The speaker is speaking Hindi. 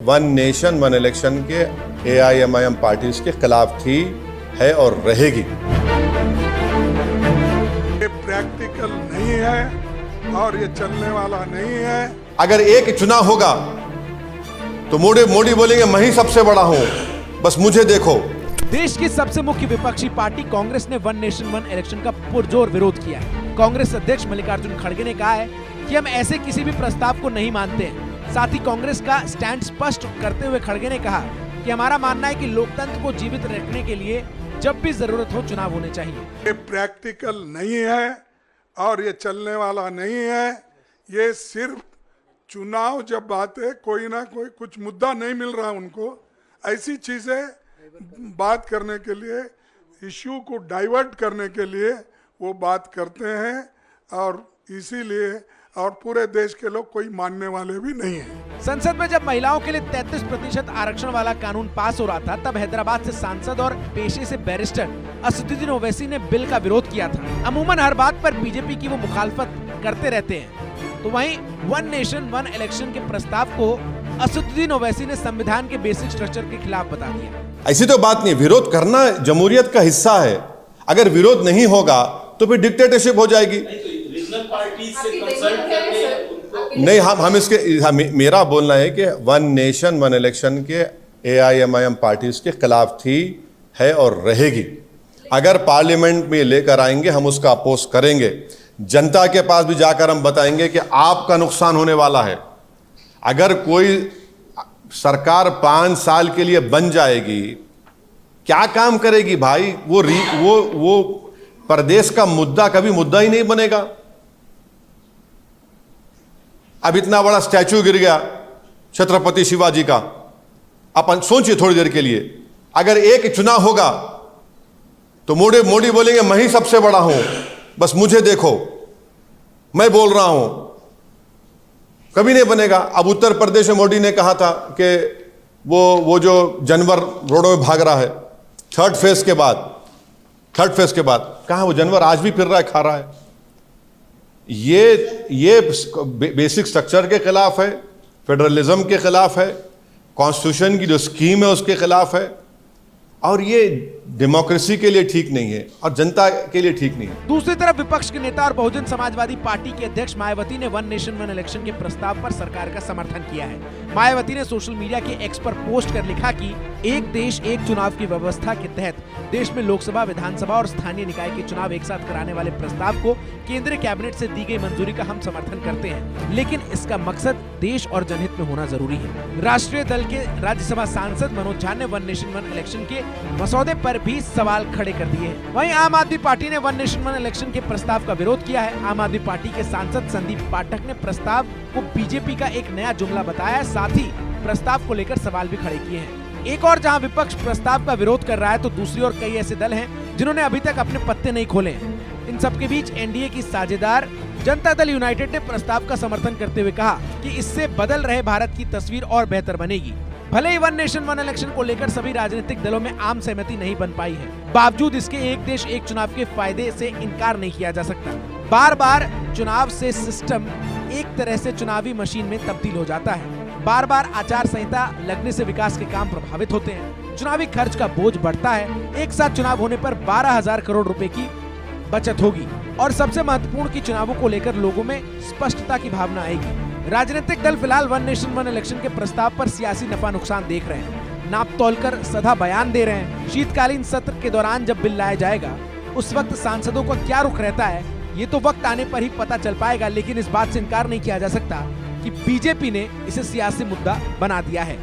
वन नेशन वन इलेक्शन के AIMIM पार्टीज के खिलाफ थी, है और रहेगी। ये प्रैक्टिकल नहीं है और ये चलने वाला नहीं है। अगर एक चुनाव होगा तो मोदी बोलेंगे मैं ही सबसे बड़ा हूं, बस मुझे देखो। देश की सबसे मुख्य विपक्षी पार्टी कांग्रेस ने वन नेशन वन इलेक्शन का पुरजोर विरोध किया है। कांग्रेस अध्यक्ष मल्लिकार्जुन खड़गे ने कहा है कि हम ऐसे किसी भी प्रस्ताव को नहीं मानते हैं। साथ ही कांग्रेस का स्टैंड स्पष्ट करते हुए खड़गे ने कहा कि हमारा मानना है कि लोकतंत्र को जीवित रखने के लिए जब भी जरूरत हो चुनाव होने चाहिए। ये प्रैक्टिकल नहीं है और ये चलने वाला नहीं है। ये सिर्फ चुनाव जब बात है, कोई ना कोई कुछ मुद्दा नहीं मिल रहा उनको, ऐसी चीजें बात करने के लिए, इश्यू को डाइवर्ट करने के लिए वो बात करते हैं और इसीलिए और पूरे देश के लोग कोई मानने वाले भी नहीं है। संसद में जब महिलाओं के लिए 33% आरक्षण वाला कानून पास हो रहा था, तब हैदराबाद से सांसद और पेशे से बैरिस्टर असदुद्दीन ओवैसी ने बिल का विरोध किया था। अमूमन हर बात पर बीजेपी की वो मुखालफत करते रहते हैं, तो वहीं वन नेशन वन इलेक्शन के प्रस्ताव को असदुद्दीन ओवैसी ने संविधान के बेसिक स्ट्रक्चर के खिलाफ बता दिया। ऐसी तो बात नहीं, विरोध करना जमहूरियत का हिस्सा है। अगर विरोध नहीं होगा तो फिर डिक्टेटरशिप हो जाएगी। नहीं, हम इसके मेरा बोलना है कि वन नेशन वन इलेक्शन के AIMIM पार्टीज के खिलाफ थी, है और रहेगी। अगर पार्लियामेंट में लेकर आएंगे हम उसका अपोज करेंगे। जनता के पास भी जाकर हम बताएंगे कि आपका नुकसान होने वाला है। अगर कोई सरकार 5 साल के लिए बन जाएगी, क्या काम करेगी भाई? वो प्रदेश का मुद्दा कभी मुद्दा ही नहीं बनेगा। अब इतना बड़ा स्टैचू गिर गया छत्रपति शिवाजी का, अपन सोचिए थोड़ी देर के लिए, अगर एक चुनाव होगा तो मोदी बोलेंगे मैं ही सबसे बड़ा हूं, बस मुझे देखो, मैं बोल रहा हूं। कभी नहीं बनेगा। अब उत्तर प्रदेश में मोदी ने कहा था कि वो जो जानवर रोडों में भाग रहा है, थर्ड फेज के बाद कहां वो जानवर आज भी फिर रहा है, खा रहा है। ये बेसिक स्ट्रक्चर के खिलाफ है, फेडरलिज्म के खिलाफ है, कॉन्स्टिट्यूशन की जो स्कीम है उसके खिलाफ है, और ये डेमोक्रेसी के लिए ठीक नहीं है और जनता के लिए ठीक नहीं है। दूसरी तरफ विपक्ष के नेता और बहुजन समाजवादी पार्टी के अध्यक्ष मायावती ने वन नेशन वन इलेक्शन के प्रस्ताव पर सरकार का समर्थन किया है। मायावती ने सोशल मीडिया के एक्स पर पोस्ट कर लिखा कि एक देश एक चुनाव की व्यवस्था के तहत देश में लोकसभा, विधानसभा और स्थानीय निकाय के चुनाव एक साथ कराने वाले प्रस्ताव को केंद्रीय कैबिनेट से दी गई मंजूरी का हम समर्थन करते हैं, लेकिन इसका मकसद देश और जनहित में होना जरूरी है। राष्ट्रीय दल के राज्यसभा सांसद मनोज झा ने वन नेशन वन इलेक्शन के मसौदे पर भी सवाल खड़े कर दिए हैं। वहीं आम आदमी पार्टी ने वन नेशन वन इलेक्शन के प्रस्ताव का विरोध किया है। आम आदमी पार्टी के सांसद संदीप पाठक ने प्रस्ताव को बीजेपी का एक नया जुमला बताया है, साथ ही प्रस्ताव को लेकर सवाल भी खड़े किए हैं। एक और जहां विपक्ष प्रस्ताव का विरोध कर रहा है, तो दूसरी ओर कई ऐसे दल हैं जिन्होंने अभी तक अपने पत्ते नहीं खोले हैं। इन सबके बीच एनडीए की साझेदार जनता दल यूनाइटेड ने प्रस्ताव का समर्थन करते हुए कहा कि इससे बदल रहे भारत की तस्वीर और बेहतर बनेगी। भले ही वन नेशन वन इलेक्शन को लेकर सभी राजनीतिक दलों में आम सहमति नहीं बन पाई है, बावजूद इसके एक देश एक चुनाव के फायदे से इनकार नहीं किया जा सकता। बार बार चुनाव से सिस्टम एक तरह से चुनावी मशीन में तब्दील हो जाता है। बार बार आचार संहिता लगने से विकास के काम प्रभावित होते हैं, चुनावी खर्च का बोझ बढ़ता है। एक साथ चुनाव होने पर 12,000 करोड़ रुपए की बचत होगी और सबसे महत्वपूर्ण की चुनावों को लेकर लोगों में स्पष्टता की भावना आएगी। राजनीतिक दल फिलहाल वन नेशन वन इलेक्शन के प्रस्ताव पर सियासी नफा नुकसान देख रहे हैं, नाप तोल कर सदा बयान दे रहे हैं। शीतकालीन सत्र के दौरान जब बिल लाया जाएगा, उस वक्त सांसदों का क्या रुख रहता है, ये तो वक्त आने पर ही पता चल पाएगा। लेकिन इस बात से इनकार नहीं किया जा सकता कि बीजेपी ने इसे सियासी मुद्दा बना दिया है।